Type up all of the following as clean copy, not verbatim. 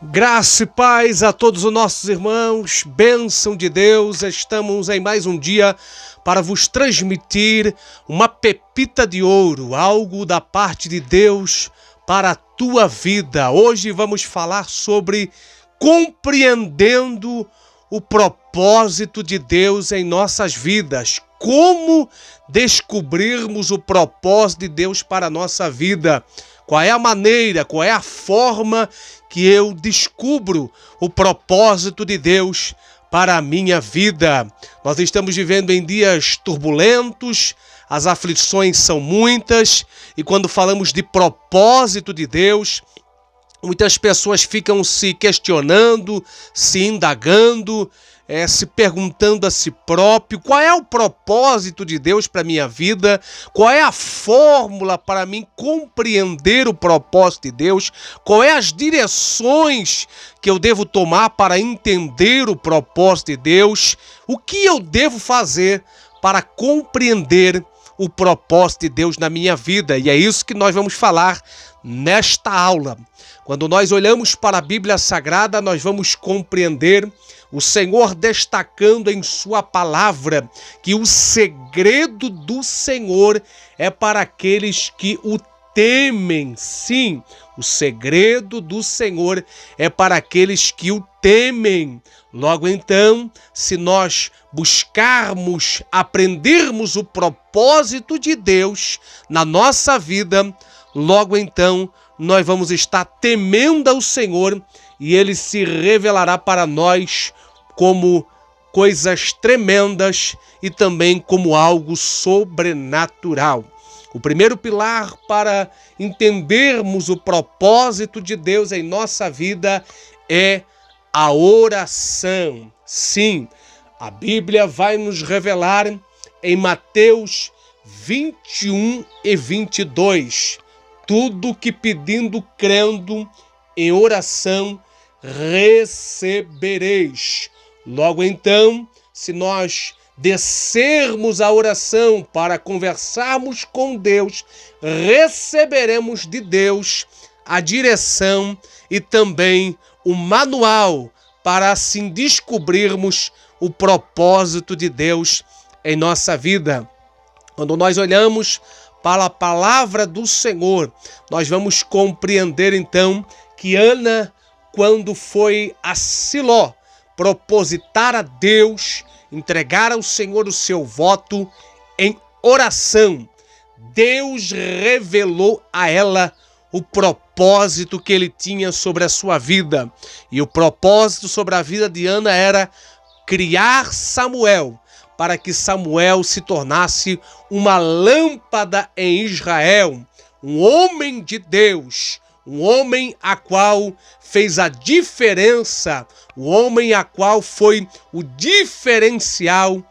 Graça e paz a todos os nossos irmãos, bênção de Deus, estamos em mais um dia para vos transmitir uma pepita de ouro, algo da parte de Deus para a tua vida. Hoje vamos falar sobre compreendendo o propósito de Deus em nossas vidas. Como descobrirmos o propósito de Deus para a nossa vida? Qual é a maneira, qual é a forma que eu descubro o propósito de Deus para a minha vida? Nós estamos vivendo em dias turbulentos, as aflições são muitas, e quando falamos de propósito de Deus, muitas pessoas ficam se questionando, se indagando, se perguntando a si próprio qual é o propósito de Deus para a minha vida, qual é a fórmula para mim compreender o propósito de Deus, qual é as direções que eu devo tomar para entender o propósito de Deus, o que eu devo fazer para compreender o propósito de Deus na minha vida. E é isso que nós vamos falar nesta aula. Quando nós olhamos para a Bíblia Sagrada, nós vamos compreender o Senhor destacando em sua palavra que o segredo do Senhor é para aqueles que o temem. Sim, o segredo do Senhor é para aqueles que o temem. Logo então, se nós buscarmos, aprendermos o propósito de Deus na nossa vida, logo então nós vamos estar temendo ao Senhor e Ele se revelará para nós como coisas tremendas e também como algo sobrenatural. O primeiro pilar para entendermos o propósito de Deus em nossa vida é a oração. Sim, a Bíblia vai nos revelar em Mateus 21 e 22. Tudo que pedindo, crendo em oração, recebereis. Logo então, se nós descermos a oração para conversarmos com Deus, receberemos de Deus a direção e também o manual para assim descobrirmos o propósito de Deus em nossa vida. Quando nós olhamos para a palavra do Senhor, nós vamos compreender então que Ana, quando foi a Siló propositar a Deus, entregar ao Senhor o seu voto em oração, Deus revelou a ela o propósito que ele tinha sobre a sua vida. E o propósito sobre a vida de Ana era criar Samuel, para que Samuel se tornasse uma lâmpada em Israel, um homem de Deus, um homem a qual fez a diferença, um homem a qual foi o diferencial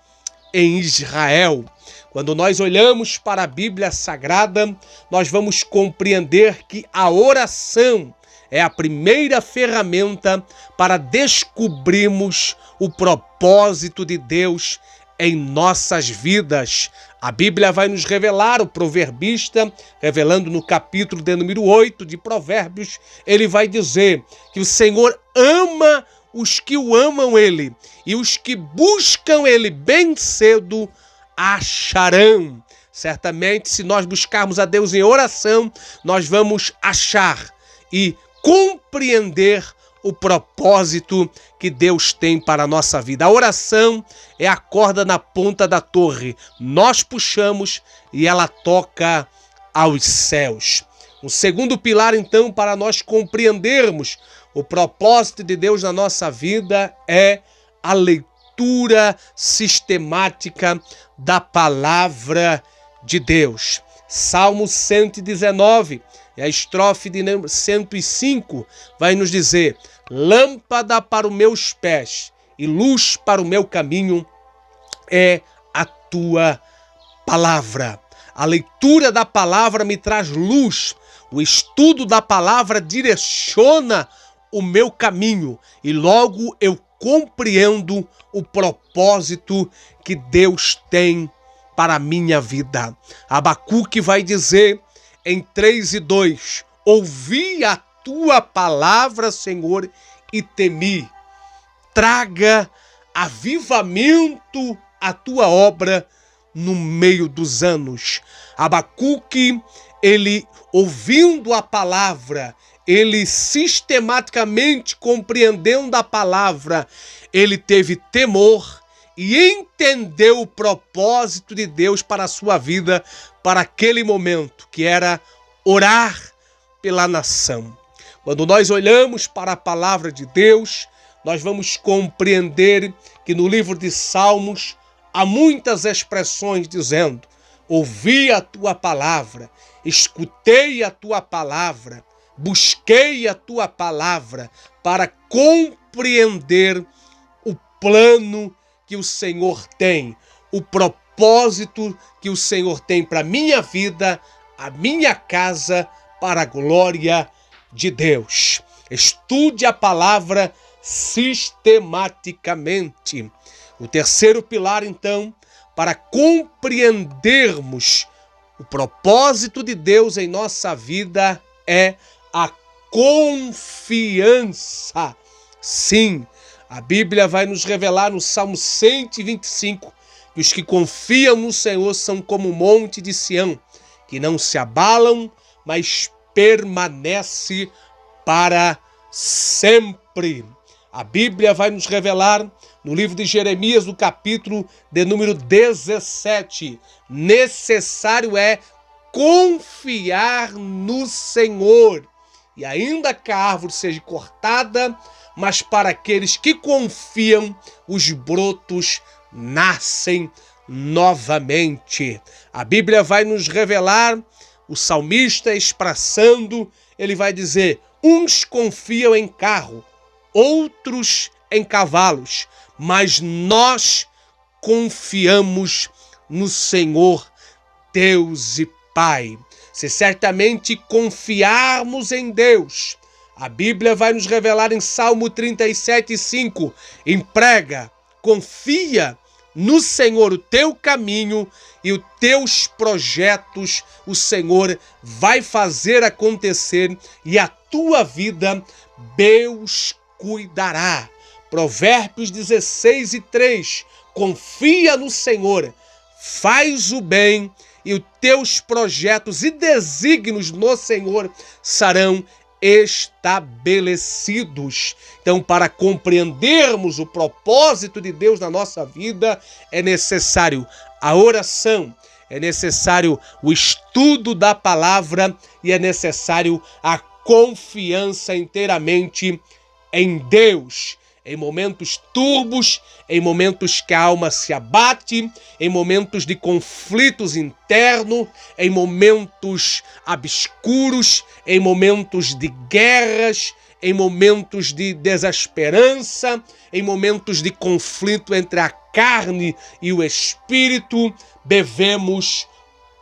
em Israel. Quando nós olhamos para a Bíblia Sagrada, nós vamos compreender que a oração é a primeira ferramenta para descobrirmos o propósito de Deus em nossas vidas. A Bíblia vai nos revelar, o proverbista, revelando no capítulo de número 8 de Provérbios, ele vai dizer que o Senhor ama os que o amam ele, e os que buscam ele bem cedo acharão. Certamente, se nós buscarmos a Deus em oração, nós vamos achar e compreender o propósito que Deus tem para a nossa vida. A oração é a corda na ponta da torre. Nós puxamos e ela toca aos céus. O segundo pilar, então, para nós compreendermos o propósito de Deus na nossa vida é a leitura sistemática da palavra de Deus. Salmo 119, a estrofe de 105, vai nos dizer: lâmpada para os meus pés e luz para o meu caminho é a tua palavra. A leitura da palavra me traz luz. O estudo da palavra direciona o meu caminho e logo eu compreendo o propósito que Deus tem para a minha vida. Abacuque vai dizer em 3:2: ouvi a tua palavra, Senhor, e temi. Traga avivamento à tua obra no meio dos anos. Abacuque, ele ouvindo a palavra, ele sistematicamente compreendendo a palavra, ele teve temor e entendeu o propósito de Deus para a sua vida, para aquele momento, que era orar pela nação. Quando nós olhamos para a palavra de Deus, nós vamos compreender que no livro de Salmos há muitas expressões dizendo: ouvi a tua palavra, escutei a tua palavra, busquei a tua palavra para compreender o plano que o Senhor tem, o propósito que o Senhor tem para a minha vida, a minha casa, para a glória de Deus. Estude a palavra sistematicamente. O terceiro pilar, então, para compreendermos o propósito de Deus em nossa vida é a confiança. Sim, a Bíblia vai nos revelar no Salmo 125 que os que confiam no Senhor são como o monte de Sião, que não se abalam, mas permanece para sempre. A Bíblia vai nos revelar no livro de Jeremias, no capítulo de número 17, necessário é confiar no Senhor. E ainda que a árvore seja cortada, mas para aqueles que confiam, os brotos nascem novamente. A Bíblia vai nos revelar, o salmista expressando, ele vai dizer: uns confiam em carro, outros em cavalos, mas nós confiamos no Senhor, Deus e Pai. Se certamente confiarmos em Deus, a Bíblia vai nos revelar em Salmo 37:5, emprega, confia no Senhor o teu caminho e os teus projetos o Senhor vai fazer acontecer e a tua vida Deus cuidará. Provérbios 16:3, confia no Senhor, faz o bem e os teus projetos e desígnios no Senhor serão estabelecidos. Então, para compreendermos o propósito de Deus na nossa vida, é necessário a oração, é necessário o estudo da palavra e é necessário a confiança inteiramente em Deus. Em momentos turbos, em momentos que a alma se abate, em momentos de conflitos internos, em momentos obscuros, em momentos de guerras, em momentos de desesperança, em momentos de conflito entre a carne e o espírito, devemos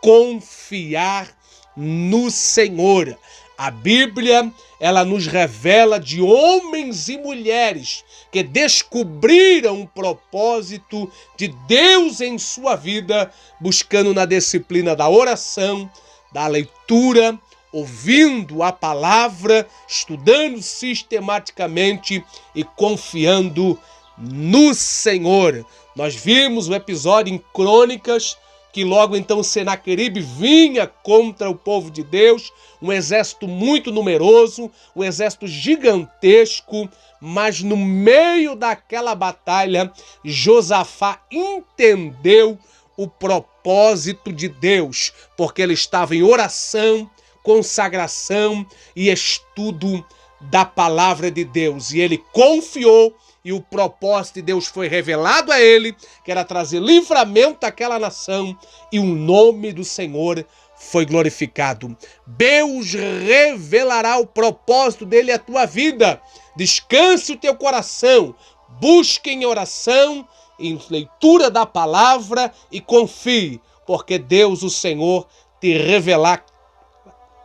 confiar no Senhor. A Bíblia, ela nos revela de homens e mulheres que descobriram o propósito de Deus em sua vida, buscando na disciplina da oração, da leitura, ouvindo a palavra, estudando sistematicamente e confiando no Senhor. Nós vimos o episódio em Crônicas, que logo então Senaqueribe vinha contra o povo de Deus, um exército muito numeroso, um exército gigantesco, mas no meio daquela batalha, Josafá entendeu o propósito de Deus, porque ele estava em oração, consagração e estudo da palavra de Deus, e ele confiou. E o propósito de Deus foi revelado a ele, que era trazer livramento àquela nação, e o nome do Senhor foi glorificado. Deus revelará o propósito dele à tua vida. Descanse o teu coração, busque em oração, em leitura da palavra e confie, porque Deus, o Senhor, te revelar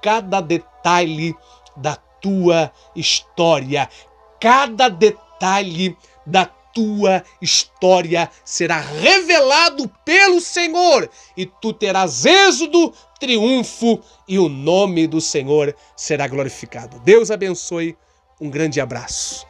cada detalhe da tua história, cada detalhe da tua história será revelado pelo Senhor e tu terás êxodo, triunfo e o nome do Senhor será glorificado. Deus abençoe. Um grande abraço.